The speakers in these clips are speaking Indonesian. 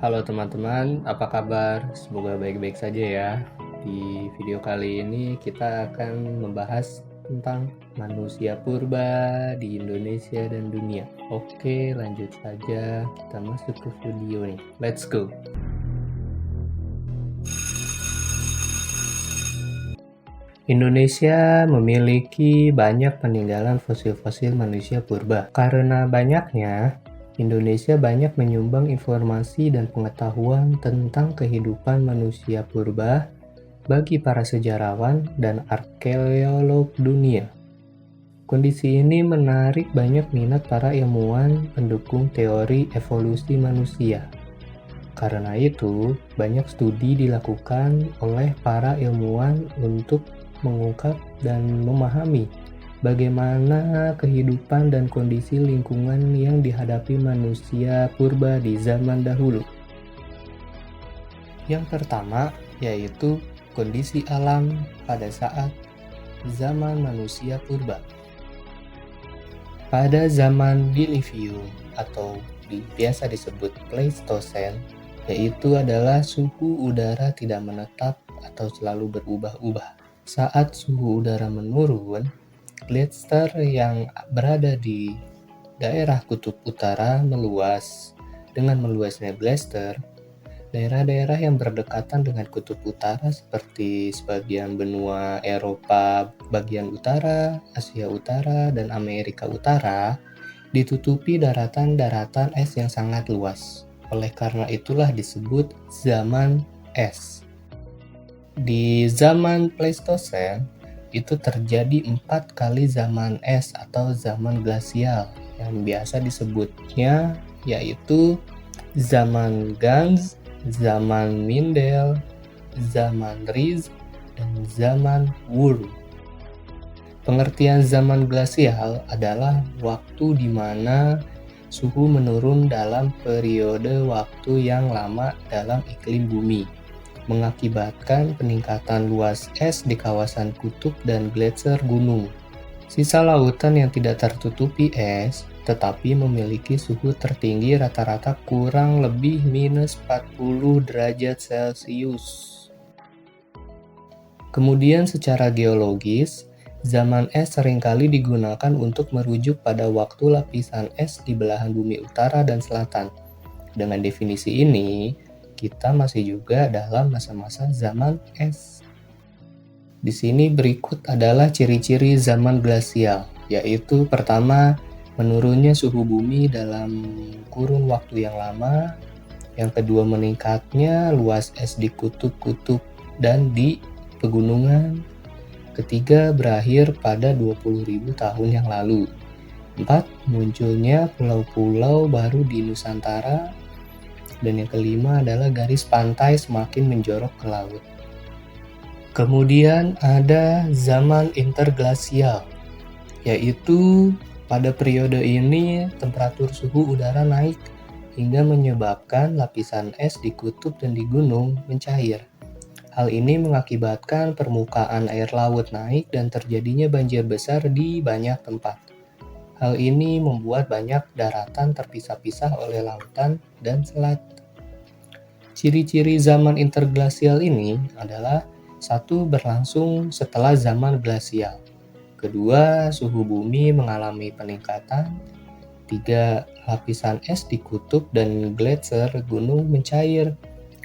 Halo teman-teman, apa kabar? Semoga baik-baik saja ya. Di video kali ini kita akan membahas tentang manusia purba di Indonesia dan dunia. Oke, lanjut saja. Kita masuk ke video nih. Let's go. Indonesia memiliki banyak peninggalan fosil-fosil manusia purba. Karena banyaknya, Indonesia banyak menyumbang informasi dan pengetahuan tentang kehidupan manusia purba bagi para sejarawan dan arkeolog dunia. Kondisi ini menarik banyak minat para ilmuwan pendukung teori evolusi manusia. Karena itu, banyak studi dilakukan oleh para ilmuwan untuk mengungkap dan memahami bagaimana kehidupan dan kondisi lingkungan yang dihadapi manusia purba di zaman dahulu. Yang pertama yaitu kondisi alam pada saat zaman manusia purba. Pada zaman Diluvium atau biasa disebut Pleistosen, yaitu adalah suhu udara tidak menetap atau selalu berubah-ubah. Saat suhu udara menurun, gletser yang berada di daerah kutub utara meluas. Dengan meluasnya gletser, daerah-daerah yang berdekatan dengan kutub utara seperti sebagian benua Eropa bagian utara, Asia Utara, dan Amerika Utara ditutupi daratan-daratan es yang sangat luas. Oleh karena itulah disebut zaman es. Di zaman Pleistosen, itu terjadi 4 kali zaman es atau zaman glasial yang biasa disebutnya yaitu zaman Ganz, zaman Mindel, zaman Riz, dan zaman Wurm. Pengertian zaman glasial adalah waktu di mana suhu menurun dalam periode waktu yang lama dalam iklim bumi, mengakibatkan peningkatan luas es di kawasan kutub dan gletser gunung. Sisa lautan yang tidak tertutupi es, tetapi memiliki suhu tertinggi rata-rata kurang lebih minus 40 derajat Celcius. Kemudian secara geologis, zaman es seringkali digunakan untuk merujuk pada waktu lapisan es di belahan bumi utara dan selatan. Dengan definisi ini, kita masih juga dalam masa-masa zaman es. Di sini berikut adalah ciri-ciri zaman glasial, yaitu pertama, menurunnya suhu bumi dalam kurun waktu yang lama. Yang kedua, meningkatnya luas es di kutub-kutub dan di pegunungan. Ketiga, berakhir pada 20.000 tahun yang lalu. 4. Munculnya pulau-pulau baru di Nusantara. Dan yang kelima adalah garis pantai semakin menjorok ke laut. Kemudian ada zaman interglasial, yaitu pada periode ini temperatur suhu udara naik hingga menyebabkan lapisan es di kutub dan di gunung mencair. Hal ini mengakibatkan permukaan air laut naik dan terjadinya banjir besar di banyak tempat. Hal ini membuat banyak daratan terpisah-pisah oleh lautan dan selat. Ciri-ciri zaman interglasial ini adalah 1. Berlangsung setelah zaman glasial. 2. Suhu bumi mengalami peningkatan. 3. Lapisan es di kutub dan gletser gunung mencair.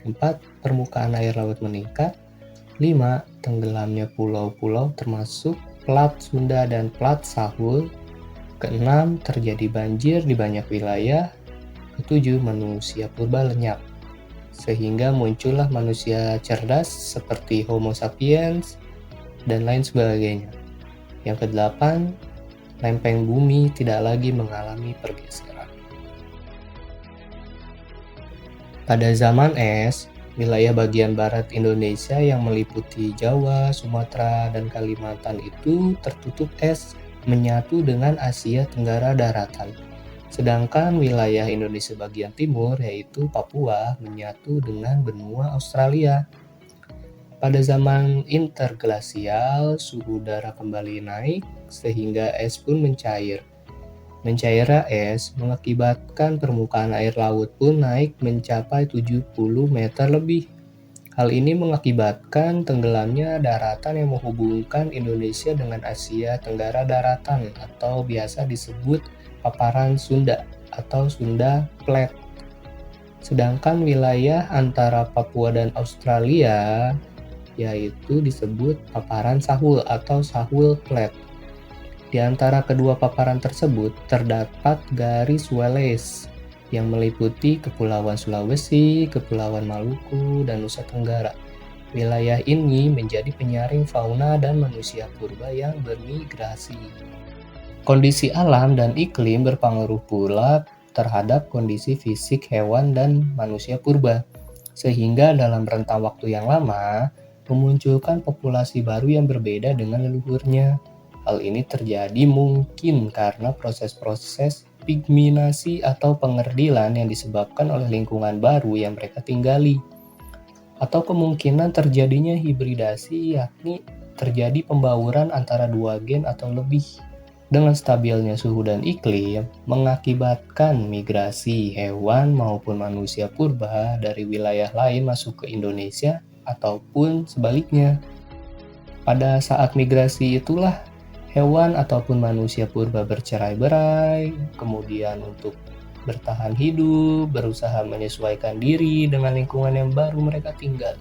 4. Permukaan air laut meningkat. 5. Tenggelamnya pulau-pulau termasuk Plat Sunda dan Plat Sahul. 6. Terjadi banjir di banyak wilayah. 7. Manusia purba lenyap, sehingga muncullah manusia cerdas seperti Homo sapiens dan lain sebagainya. Yang ke-8, lempeng bumi tidak lagi mengalami pergeseran. Pada zaman es, wilayah bagian barat Indonesia yang meliputi Jawa, Sumatera, dan Kalimantan itu tertutup es menyatu dengan Asia Tenggara daratan. Sedangkan wilayah Indonesia bagian timur yaitu Papua menyatu dengan benua Australia. Pada zaman interglasial, suhu udara kembali naik sehingga es pun mencair. Mencairnya es mengakibatkan permukaan air laut pun naik mencapai 70 meter lebih. Hal ini mengakibatkan tenggelamnya daratan yang menghubungkan Indonesia dengan Asia Tenggara Daratan atau biasa disebut paparan Sunda atau Sunda Plate. Sedangkan wilayah antara Papua dan Australia yaitu disebut paparan Sahul atau Sahul Plate. Di antara kedua paparan tersebut terdapat garis Wallace yang meliputi Kepulauan Sulawesi, Kepulauan Maluku, dan Nusa Tenggara. Wilayah ini menjadi penyaring fauna dan manusia purba yang bermigrasi. Kondisi alam dan iklim berpengaruh pula terhadap kondisi fisik hewan dan manusia purba, sehingga dalam rentang waktu yang lama memunculkan populasi baru yang berbeda dengan leluhurnya. Hal ini terjadi mungkin karena proses-proses pigminasi atau pengerdilan yang disebabkan oleh lingkungan baru yang mereka tinggali. Atau kemungkinan terjadinya hibridasi, yakni terjadi pembauran antara dua gen atau lebih. Dengan stabilnya suhu dan iklim, mengakibatkan migrasi hewan maupun manusia purba dari wilayah lain masuk ke Indonesia ataupun sebaliknya. Pada saat migrasi itulah hewan ataupun manusia purba bercerai-berai, kemudian untuk bertahan hidup, berusaha menyesuaikan diri dengan lingkungan yang baru mereka tinggal.